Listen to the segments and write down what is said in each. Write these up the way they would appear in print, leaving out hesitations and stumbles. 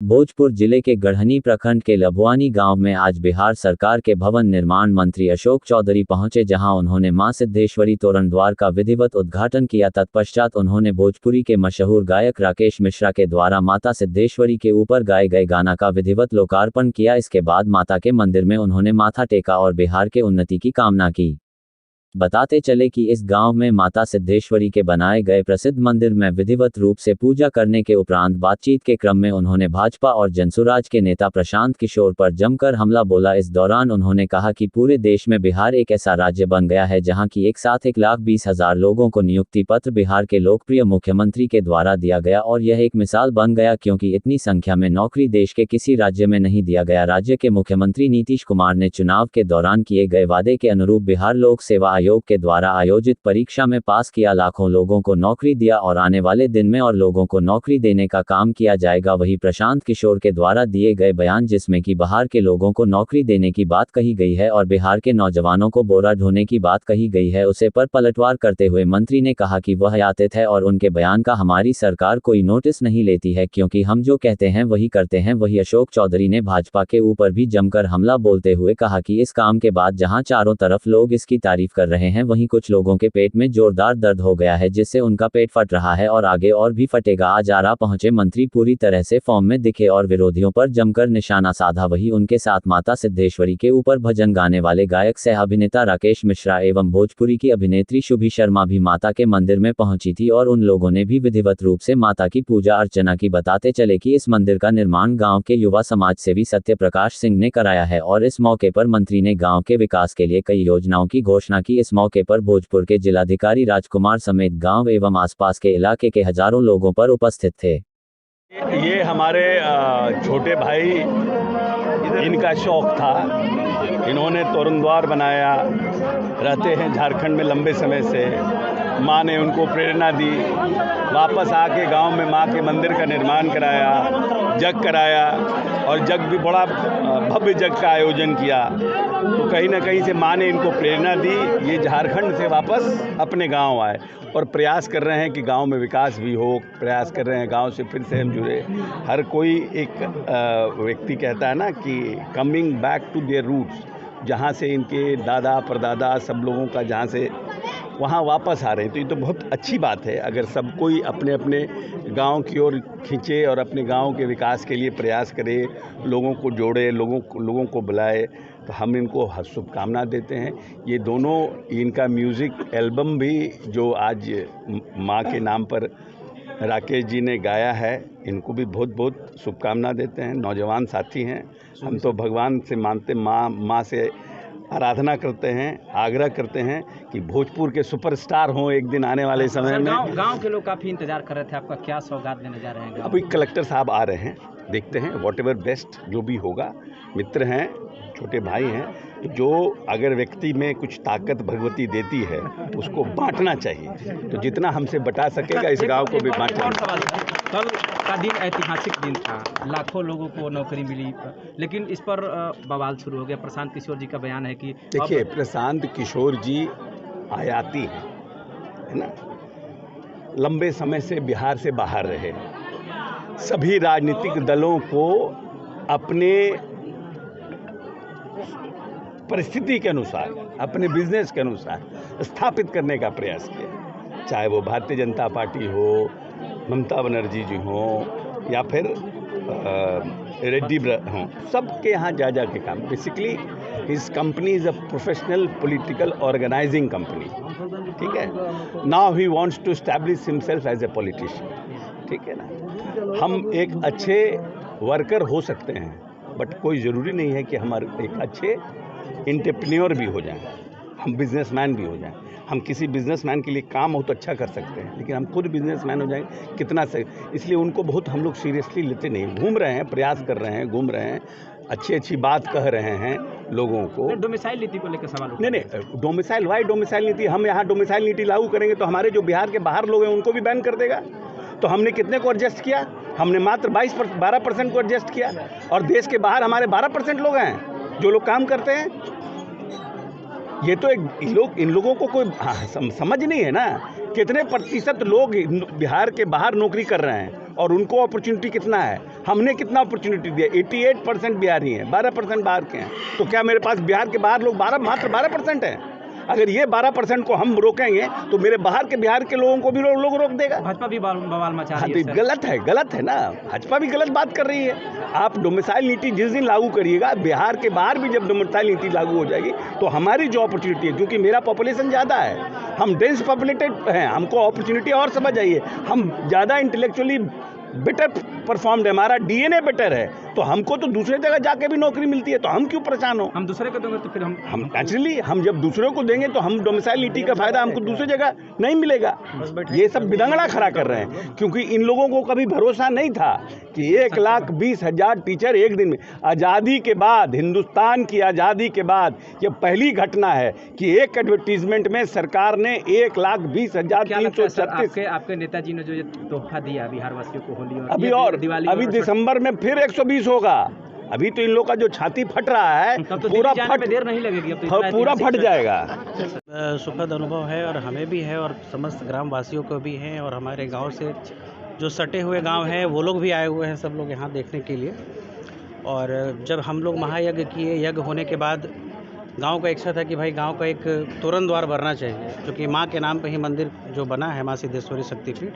भोजपुर जिले के गढ़हनी प्रखंड के लभुआनी गांव में आज बिहार सरकार के भवन निर्माण मंत्री अशोक चौधरी पहुंचे, जहां उन्होंने मां सिद्धेश्वरी तोरण द्वार का विधिवत उद्घाटन किया। तत्पश्चात उन्होंने भोजपुरी के मशहूर गायक राकेश मिश्रा के द्वारा माता सिद्धेश्वरी के ऊपर गाए गए गाना का विधिवत लोकार्पण किया। इसके बाद माता के मंदिर में उन्होंने माथा टेका और बिहार के उन्नति की कामना की। बताते चले कि इस गांव में माता सिद्धेश्वरी के बनाए गए प्रसिद्ध मंदिर में विधिवत रूप से पूजा करने के उपरांत बातचीत के क्रम में उन्होंने भाजपा और जनसुराज के नेता प्रशांत किशोर पर जमकर हमला बोला। इस दौरान उन्होंने कहा कि पूरे देश में बिहार एक ऐसा राज्य बन गया है जहां की एक साथ 1,20,000 लोगों को नियुक्ति पत्र बिहार के लोकप्रिय मुख्यमंत्री के द्वारा दिया गया और यह एक मिसाल बन गया, क्योंकि इतनी संख्या में नौकरी देश के किसी राज्य में नहीं दिया गया। राज्य के मुख्यमंत्री नीतीश कुमार ने चुनाव के दौरान किए गए वादे के अनुरूप बिहार लोक सेवा आयोग के द्वारा आयोजित परीक्षा में पास किया, लाखों लोगों को नौकरी दिया और आने वाले दिन में और लोगों को नौकरी देने का काम किया जाएगा। वही प्रशांत किशोर के द्वारा दिए गए बयान जिसमें कि बिहार के लोगों को नौकरी देने की बात कही गई है और बिहार के नौजवानों को बोरा ढोने की बात कही गई है, उसे पर पलटवार करते हुए मंत्री ने कहा कि वह यातित है और उनके बयान का हमारी सरकार कोई नोटिस नहीं लेती है, क्योंकि हम जो कहते हैं वही करते हैं। वही अशोक चौधरी ने भाजपा के ऊपर भी जमकर हमला बोलते हुए कहा कि इस काम के बाद जहां चारों तरफ लोग इसकी तारीफ कर रहे हैं, वहीं कुछ लोगों के पेट में जोरदार दर्द हो गया है, जिससे उनका पेट फट रहा है और आगे और भी फटेगा। आज आरा पहुंचे मंत्री पूरी तरह से फॉर्म में दिखे और विरोधियों पर जमकर निशाना साधा। वही उनके साथ माता सिद्धेश्वरी के ऊपर भजन गाने वाले गायक सह अभिनेता राकेश मिश्रा एवं भोजपुरी की अभिनेत्री शुभी शर्मा भी माता के मंदिर में पहुंची थी और उन लोगों ने भी विधिवत रूप से माता की पूजा अर्चना की। बताते चले कि इस मंदिर का निर्माण गांव के युवा समाज सेवी सत्य प्रकाश सिंह ने कराया है और इस मौके पर मंत्री ने गांव के विकास के लिए कई योजनाओं की घोषणा की। इस मौके पर भोजपुर के जिलाधिकारी राजकुमार समेत गांव एवं आसपास के इलाके के हजारों लोगों पर उपस्थित थे। ये हमारे छोटे भाई, इनका शौक था, इन्होंने तोरण द्वार बनाया, रहते हैं झारखंड में लंबे समय से। माँ ने उनको प्रेरणा दी, वापस आके गांव में माँ के मंदिर का निर्माण कराया, जग कराया और जग भी बड़ा भव्य जग का आयोजन किया। तो कहीं ना कहीं से माँ ने इनको प्रेरणा दी, ये झारखंड से वापस अपने गांव आए और प्रयास कर रहे हैं कि गांव में विकास भी हो, प्रयास कर रहे हैं गांव से फिर से हम जुड़े। हर कोई एक व्यक्ति कहता है ना कि coming back to their roots, जहाँ से इनके दादा परदादा सब लोगों का जहाँ से वहाँ वापस आ रहे हैं। तो ये तो बहुत अच्छी बात है अगर सब कोई अपने अपने गांव की ओर खींचे और अपने गांव के विकास के लिए प्रयास करे, लोगों को जोड़े, लोगों को बुलाए, तो हम इनको शुभकामना देते हैं। ये दोनों, इनका म्यूज़िक एल्बम भी जो आज माँ के नाम पर राकेश जी ने गाया है, इनको भी बहुत बहुत शुभकामना देते हैं। नौजवान साथी हैं, हम तो भगवान से मानते, माँ से आराधना करते हैं, आग्रह करते हैं कि भोजपुर के सुपरस्टार हों एक दिन आने वाले समय में। गांव के लोग काफ़ी इंतजार कर रहे थे, आपका क्या सौगात देने जा रहे हैं? अभी कलेक्टर साहब आ रहे हैं, देखते हैं व्हाट एवर बेस्ट जो भी होगा। मित्र हैं, छोटे भाई हैं, जो अगर व्यक्ति में कुछ ताकत भगवती देती है उसको बांटना चाहिए, तो जितना हमसे बटा सकेगा इस गांव को भी बांटना। कल का दिन ऐतिहासिक दिन था, लाखों लोगों को नौकरी मिली, लेकिन इस पर बवाल शुरू हो गया। प्रशांत किशोर जी का बयान है कि देखिए, प्रशांत किशोर जी आयाती है ना, लंबे समय से बिहार से बाहर रहे, सभी राजनीतिक दलों को अपने परिस्थिति के अनुसार, अपने बिजनेस के अनुसार स्थापित करने का प्रयास किया, चाहे वो भारतीय जनता पार्टी हो, ममता बनर्जी जी हो या फिर रेड्डी हों, सबके यहाँ जा के काम। Basically his company is a professional political organising company, ठीक है। Now he wants to establish himself as a politician, ठीक है ना। हम एक अच्छे वर्कर हो सकते हैं, बट कोई ज़रूरी नहीं है कि हमारे एक अच्छे एंटरप्रेन्योर भी हो जाएं, हम बिजनेसमैन भी हो जाएं। हम किसी बिजनेसमैन के लिए काम हो तो अच्छा कर सकते हैं, लेकिन हम खुद बिजनेसमैन हो जाएं कितना सही। इसलिए उनको बहुत हम लोग सीरियसली लेते नहीं। घूम रहे हैं, प्रयास कर रहे हैं, घूम रहे हैं, अच्छी बात कह रहे हैं लोगों को। डोमिसाइल नीति को लेकर सवाल नहीं, डोमिसाइल वाई डोमिसाइल नीति? हम यहाँ डोमिसाइल नीति लागू करेंगे तो हमारे जो बिहार के बाहर लोग हैं उनको भी बैन कर देगा। तो हमने कितने को एडजस्ट किया? हमने मात्र 12% को एडजस्ट किया, और देश के बाहर हमारे 12% लोग हैं जो लोग काम करते हैं। ये तो इन लोगों को कोई समझ नहीं है ना, कितने प्रतिशत लोग बिहार के बाहर नौकरी कर रहे हैं और उनको अपॉर्चुनिटी कितना है। हमने कितना अपॉर्चुनिटी दिया? 88% बिहारी हैं, 12% बाहर के हैं। तो क्या मेरे पास बिहार के बाहर लोग मात्र 12% हैं? अगर ये 12% को हम रोकेंगे तो मेरे बिहार के लोगों को भी लोग रोक देगा। भाजपा भी बवाल मचा हाँ, रही तो है गलत है ना। भाजपा भी गलत बात कर रही है। आप डोमिसाइल नीति जिस दिन लागू करिएगा, बिहार के बाहर भी जब डोमिसाइल नीति लागू हो जाएगी तो हमारी जो अपॉर्चुनिटी है, क्योंकि मेरा पॉपुलेशन ज़्यादा है, हम डेंस पॉपुलेटेड हैं, हमको अपॉर्चुनिटी और समझ आइए, हम ज़्यादा इंटेलेक्चुअली बेटर परफॉर्म्ड है, हमारा डीएनए बेटर है, तो हमको तो दूसरे जगह जाके भी नौकरी मिलती है, तो हम क्यों परेशान हो? हम दूसरे को देंगे तो फिर हम नेचुरली हम जब दूसरों को देंगे तो हम डोमिसाइल नीति का फायदा हमको दूसरी जगह नहीं मिलेगा। ये सब बिदंगड़ा खड़ा कर रहे हैं, क्योंकि इन लोगों को कभी भरोसा नहीं था कि 1,20,000 टीचर एक दिन में। आज़ादी के बाद, हिंदुस्तान की आज़ादी के बाद ये पहली घटना है कि एक एडवर्टीजमेंट में सरकार ने 1,20,336 आपके नेताजी ने जो ये तोहफा दिया बिहार वासियों को होली और अभी दिसंबर में फिर 120 होगा। अभी तो इन लोग का जो छाती फट रहा है तो पूरा देर नहीं लगेगी, अब तो पूरा फट जाएगा। सुखद अनुभव है और हमें भी है और समस्त ग्रामवासियों को भी है, और हमारे गांव से जो सटे हुए गांव हैं वो लोग भी आए हुए हैं, सब लोग यहाँ देखने के लिए। और जब हम लोग महायज्ञ किए, यज्ञ होने के बाद गांव का इच्छा था कि भाई गांव का एक तोरण द्वार बनना चाहिए, क्योंकि माँ के नाम पे ही मंदिर जो बना है, माँ सिद्धेश्वरी शक्तिपीठ,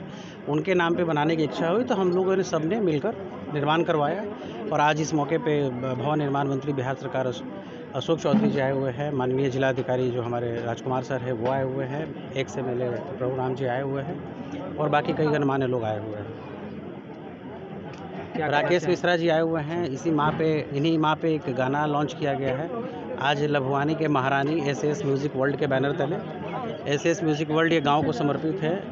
उनके नाम पे बनाने की इच्छा हुई। तो हम लोगों ने सबने मिलकर निर्माण करवाया। और आज इस मौके पे भवन निर्माण मंत्री बिहार सरकार अशोक चौधरी जी आए हुए हैं, माननीय जिलाधिकारी जो हमारे राजकुमार सर है वो आए हुए हैं, एक्स MLA प्रभु राम जी आए हुए हैं, और बाकी कई गणमान्य लोग आए हुए हैं। राकेश मिश्रा जी आए हुए हैं। इन्हीं माँ पे एक गाना लॉन्च किया गया है आज लभुआनी के महारानी SS म्यूज़िक वर्ल्ड के बैनर तले। SS म्यूज़िक वर्ल्ड ये गांव को समर्पित है,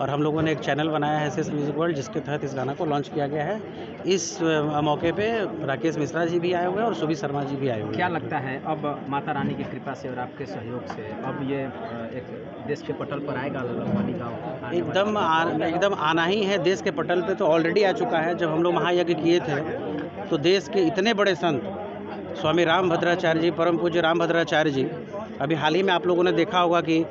और हम लोगों ने एक चैनल बनाया है SS म्यूज़िक वर्ल्ड, जिसके तहत इस गाना को लॉन्च किया गया है। इस मौके पे राकेश मिश्रा जी भी आए हुए हैं और सुबी शर्मा जी भी आए हुए हैं। क्या लगता है अब माता रानी की कृपा से और आपके सहयोग से अब ये एक देश के पटल पर आएगा लभुआनी गाँव? एकदम आना ही है देश के पटल पे, तो ऑलरेडी आ चुका है। जब हम लोग महायज्ञ किए थे तो देश के इतने बड़े संत स्वामी रामभद्राचार्य जी, परम पूज्य रामभद्राचार्य जी, अभी हाल ही में आप लोगों ने देखा होगा कि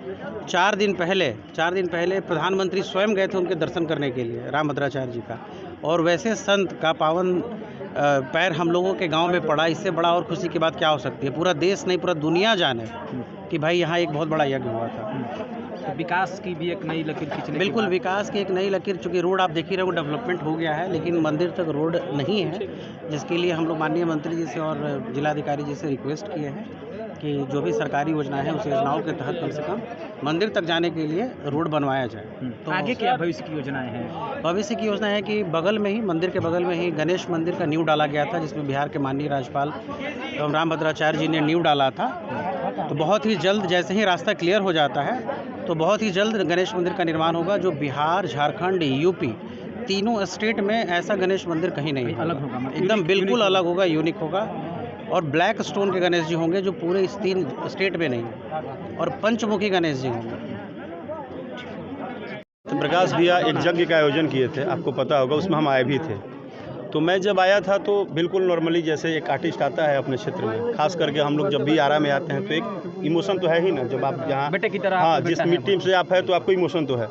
4 दिन पहले प्रधानमंत्री स्वयं गए थे उनके दर्शन करने के लिए, रामभद्राचार्य जी का। और वैसे संत का पावन पैर हम लोगों के गांव में पड़ा, इससे बड़ा और खुशी की बात क्या हो सकती है? पूरा देश नहीं, पूरा दुनिया जाने कि भाई यहाँ एक बहुत बड़ा यज्ञ हुआ था। तो विकास की भी एक नई लकीर खींचने, बिल्कुल विकास की एक नई लकीर, चूँकि रोड आप देख ही रहे हो डेवलपमेंट हो गया है, लेकिन मंदिर तक रोड नहीं है, जिसके लिए हम लोग माननीय मंत्री जी से और जिलाधिकारी जी से रिक्वेस्ट किए हैं कि जो भी सरकारी योजना है उस योजनाओं के तहत कम से कम मंदिर तक जाने के लिए रोड बनवाया जाए। तो आगे क्या भविष्य की योजनाएं हैं? भविष्य की योजना है कि बगल में ही, मंदिर के बगल में ही गणेश मंदिर का नींव डाला गया था, जिसमें बिहार के माननीय राज्यपाल एवं रामभद्राचार्य जी ने नींव डाला था। तो बहुत ही जल्द, जैसे ही रास्ता क्लियर हो जाता है तो बहुत ही जल्द गणेश मंदिर का निर्माण होगा, जो बिहार, झारखंड, यूपी तीनों स्टेट में ऐसा गणेश मंदिर कहीं नहीं अलग होगा, एकदम बिल्कुल अलग होगा, यूनिक होगा। और ब्लैक स्टोन के गणेश जी होंगे जो पूरे इस 3 स्टेट में नहीं, और पंचमुखी गणेश जी होंगे। तो प्रकाश भैया एक यज्ञ का आयोजन किए थे, आपको पता होगा, उसमें हम आए भी थे। तो मैं जब आया था तो बिल्कुल नॉर्मली जैसे एक आर्टिस्ट आता है अपने क्षेत्र में, खास करके हम लोग जब भी आरा में आते हैं तो एक इमोशन तो है ही ना, जब आप यहाँ बेटे की तरह, हाँ, जिस मिट्टी से आप है तो आपको इमोशन तो है।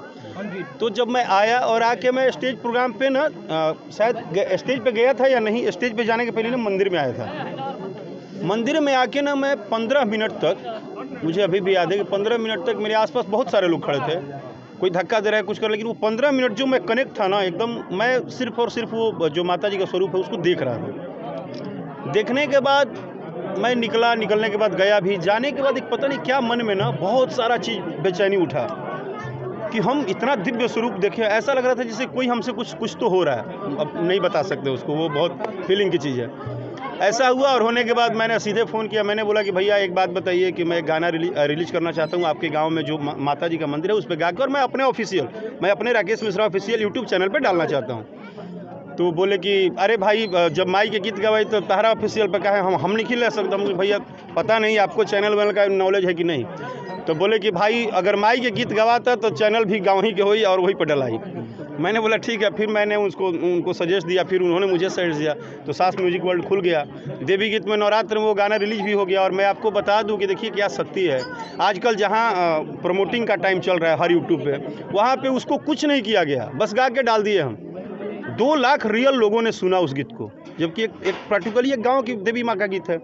तो जब मैं आया और आके मैं स्टेज प्रोग्राम पे ना शायद स्टेज पे गया था या नहीं, स्टेज पे जाने के पहले ना मंदिर में आया था। मंदिर में आके ना मैं 15 मिनट तक, मुझे अभी भी याद है कि 15 मिनट तक मेरे आसपास बहुत सारे लोग खड़े थे, कोई धक्का दे रहा है कुछ कर, लेकिन वो 15 मिनट जो मैं कनेक्ट था ना एकदम, मैं सिर्फ और सिर्फ वो जो माता जी का स्वरूप है उसको देख रहा था। देखने के बाद मैं निकलने के बाद गया भी, जाने के बाद एक पता नहीं क्या मन में ना बहुत सारा चीज़ बेचैनी उठा कि हम इतना दिव्य स्वरूप देखे। ऐसा लग रहा था जैसे कोई हमसे कुछ तो हो रहा है, अब नहीं बता सकते उसको, वो बहुत फीलिंग की चीज़ है। ऐसा हुआ और होने के बाद मैंने सीधे फ़ोन किया, मैंने बोला कि भैया एक बात बताइए कि मैं गाना रिलीज करना चाहता हूँ आपके गांव में जो माता जी का मंदिर है उस पर गाकर मैं अपने Rakesh Mishra official YouTube channel पर डालना चाहता हूँ। तो बोले कि अरे भाई जब माई के गीत गवाई तो तारा ऑफिशियल पर कहा हम नहीं खिला सकता। मुझे भैया पता नहीं आपको चैनल वाले का नॉलेज है कि नहीं। तो बोले कि भाई अगर माई के गीत गवाता तो चैनल भी गाँव ही के हुई और वही पर डलाई। मैंने बोला ठीक है, फिर मैंने उनको सजेस्ट दिया, फिर उन्होंने मुझे सजेस्ट दिया, तो सास म्यूजिक वर्ल्ड खुल गया। देवी गीत में नवरात्र में वो गाना रिलीज भी हो गया। और मैं आपको बता दूं कि देखिए क्या शक्ति है, आजकल जहां प्रमोटिंग का टाइम चल रहा है हर यूट्यूब पे, वहां पे उसको कुछ नहीं किया गया, बस गा के डाल दिए हम। 2 लाख रियल लोगों ने सुना उस गीत को, जबकि एक पर्टिकुलरली एक गांव की देवी माँ का गीत है।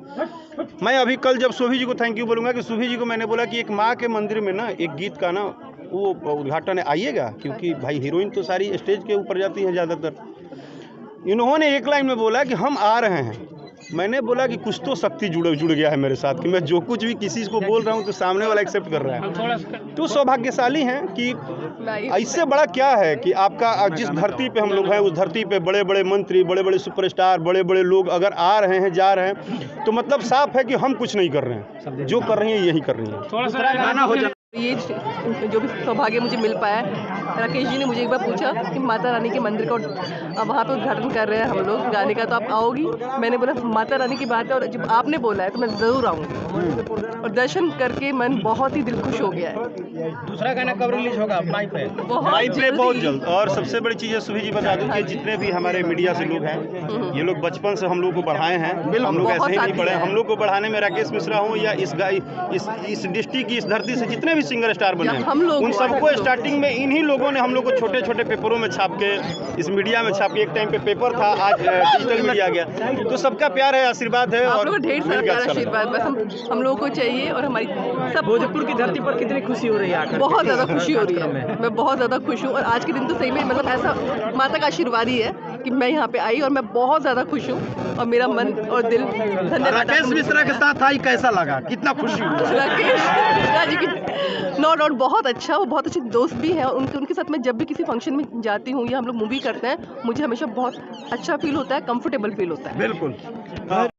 मैं अभी कल जब शोभी जी को थैंक यू बोलूँगा कि शोभी जी को मैंने बोला कि एक माँ के मंदिर में ना एक गीत का ना वो उद्घाटन आइएगा, क्योंकि भाई हीरोइन तो सारी स्टेज के ऊपर जाती हैं ज़्यादातर। इन्होंने एक लाइन में बोला कि हम आ रहे हैं। मैंने बोला कि कुछ तो शक्ति जुड़ गया है मेरे साथ कि मैं जो कुछ भी किसी को बोल रहा हूँ तो सामने वाला एक्सेप्ट कर रहा है। तो सौभाग्यशाली हैं कि इससे बड़ा क्या है कि आपका जिस धरती पे हम लोग हैं उस धरती पे बड़े बड़े मंत्री, बड़े बड़े सुपरस्टार, बड़े बड़े लोग अगर आ रहे हैं, जा रहे हैं, तो मतलब साफ है कि हम कुछ नहीं कर रहे हैं, जो कर रही हैं यही कर रही हैं। थोड़ा सा गाना हो जाए। ये जो भी सौभाग्य मुझे मिल पाया है, राकेश जी ने मुझे एक बार पूछा कि माता रानी के मंदिर का वहाँ पे उद्घाटन कर रहे हैं हम लोग गाने का, तो आप आओगी? मैंने बोला माता रानी की बात है और जब आपने बोला है तो मैं ज़रूर आऊँगी, और दर्शन करके मन बहुत ही दिल खुश हो गया है। दूसरा गाना कब रिलीज होगा? माई पे बहुत जल्द। और सबसे बड़ी चीज़ है सुभी जी बता दूं कि जितने भी हमारे मीडिया से लोग हैं, ये लोग बचपन से हम लोग को बढ़ाए हैं, हम लोग ऐसे ही नहीं बढ़े। हम लोग को बढ़ाने में राकेश मिश्रा हो या इस डिस्ट्रिक्ट की इस धरती से जितने भी सिंगर स्टार बने हैं, उन सबको स्टार्टिंग में इन्हीं लोगों ने हम लोग को छोटे छोटे पेपरों में छाप के, इस मीडिया में छाप के, एक टाइम पे पेपर था, आज डिजिटल मीडिया गया, तो सबका प्यार है, आशीर्वाद है और ढेर सारा प्यार आशीर्वाद बस हम लोगों को चाहिए। और हमारी सब भोजपुर की धरती पर कितनी खुशी हो रही है आकर? बहुत ज़्यादा खुशी हो रही है, मैं बहुत ज़्यादा खुश हूँ। और आज के दिन तो सही में मतलब ऐसा माता का आशीर्वाद ही है कि मैं यहाँ पे आई और मैं बहुत ज़्यादा खुश हूँ और मेरा मन और दिल धन्यवाद। राकेश मिश्रा के साथ आई, कैसा लगा, कितना खुशी हुई? राकेश मिश्रा जी की नो डाउट बहुत अच्छा, वो बहुत अच्छे दोस्त भी हैं और उनके साथ मैं जब भी किसी फंक्शन में जाती हूँ या हम लोग मूवी करते हैं, मुझे हमेशा बहुत अच्छा फील होता है, कंफर्टेबल फील होता है। बिल्कुल।